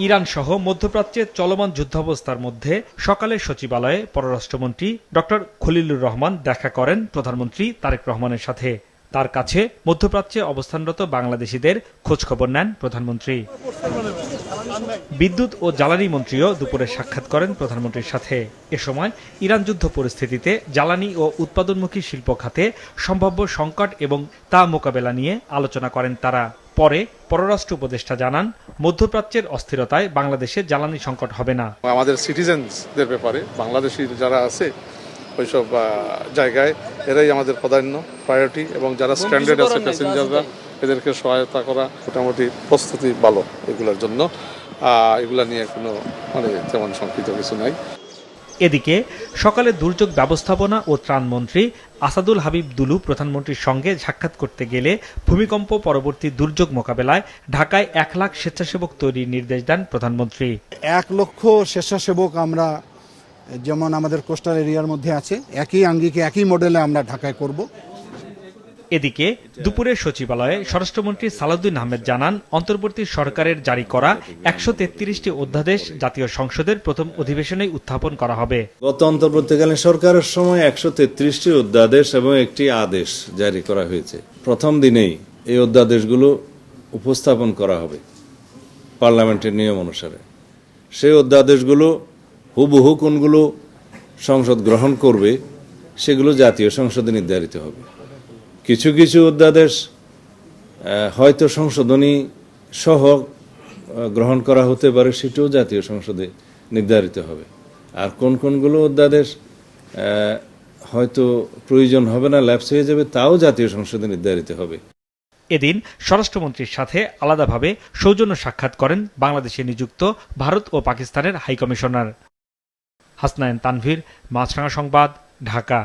Iran সহ মধ্যপ্রাচ্যে চলমান যুদ্ধাবস্থার মধ্যে সকালে সচিবালয়ে পররাষ্ট্রমন্ত্রী ডক্টর খলিলুর রহমান দেখা করেন প্রধানমন্ত্রী তারেক রহমানের সাথে। তার কাছে মধ্যপ্রাচ্যে অবস্থানরত বাংলাদেশিদের খোঁজখবর নেন প্রধানমন্ত্রী। বিদ্যুৎ ও জ্বালানি মন্ত্রীও দুপুরে সাক্ষাৎ করেন প্রধানমন্ত্রীর সাথে। এ সময় ইরান যুদ্ধ পরিস্থিতিতে জ্বালানি ও উৎপাদনমুখী শিল্প খাতে সম্ভাব্য সংকট এবং তা মোকাবেলা নিয়ে আলোচনা করেন তারা। পরে পররাষ্ট্র উপদেষ্টা জানান, মধ্যপ্রাচ্যের অস্থিরতায় বাংলাদেশে জ্বালানি সংকট হবে না। আমাদের সিটিজেনদের ব্যাপারে বাংলাদেশি যারা আছে ওইসব জায়গায় এরাই আমাদের প্রায়োরিটি, এবং যারা স্ট্যান্ডার্ড আছে প্যাসেঞ্জাররা এদেরকে সহায়তা করা মোটামুটি প্রস্তুতি ভালো এগুলোর জন্য। এগুলা নিয়ে কোনো তেমন শঙ্কিত কিছু নাই। এদিকে সকালে দুর্যোগ ব্যবস্থাপনা ও ত্রাণ মন্ত্রী আসাদুল হাবিব দুলু প্রধানমন্ত্রীর সঙ্গে সাক্ষাৎ করতে গেলে ভূমিকম্প পরবর্তী দুর্যোগ মোকাবেলায় ঢাকায় 1 লাখ স্বেচ্ছাসেবক তৈরির নির্দেশ দেন প্রধানমন্ত্রী। 1 লক্ষ স্বেচ্ছাসেবক আমরা যেমন আমাদের কোস্টাল এরিয়ার মধ্যে আছে, একই আঙ্গিকে একই মডেলে আমরা ঢাকায় করব। এদিকে দুপুরে সচিবালয়ে স্বরাষ্ট্রমন্ত্রী সালাউদ্দিন আহমেদ জানান, অন্তর্বর্তী সরকারের জারি করা 133টি অধ্যাদেশ জাতীয় সংসদের প্রথম অধিবেশনেই উত্থাপন করা হবে। গত অন্তর্বর্তীকালীন সরকারের সময় 133টি অধ্যাদেশ এবং একটি আদেশ জারি করা হয়েছে। প্রথম দিনেই এই অধ্যাদেশগুলো উপস্থাপন করা হবে পার্লামেন্টের নিয়ম অনুসারে। সেই অধ্যাদেশগুলো হুবহু কোনগুলো সংসদ গ্রহণ করবে সেগুলো জাতীয় সংসদে নির্ধারিত হবে। কিছু কিছু অধ্যাদেশ হয়তো সংশোধনী সহ গ্রহণ করা হতে পারে, সেটাও জাতীয় সংসদে নির্ধারিত হবে। আর কোনগুলো অধ্যাদেশ হয়তো প্রয়োজন হবে না, ল্যাপস হয়ে যাবে, তাও জাতীয় সংসদে নির্ধারিত হবে। এদিন স্বরাষ্ট্রমন্ত্রীর সাথে আলাদাভাবে সৌজন্য সাক্ষাৎ করেন বাংলাদেশে নিযুক্ত ভারত ও পাকিস্তানের হাইকমিশনার। হাসনাইন তানভীর, মাছরাঙা সংবাদ, ঢাকা।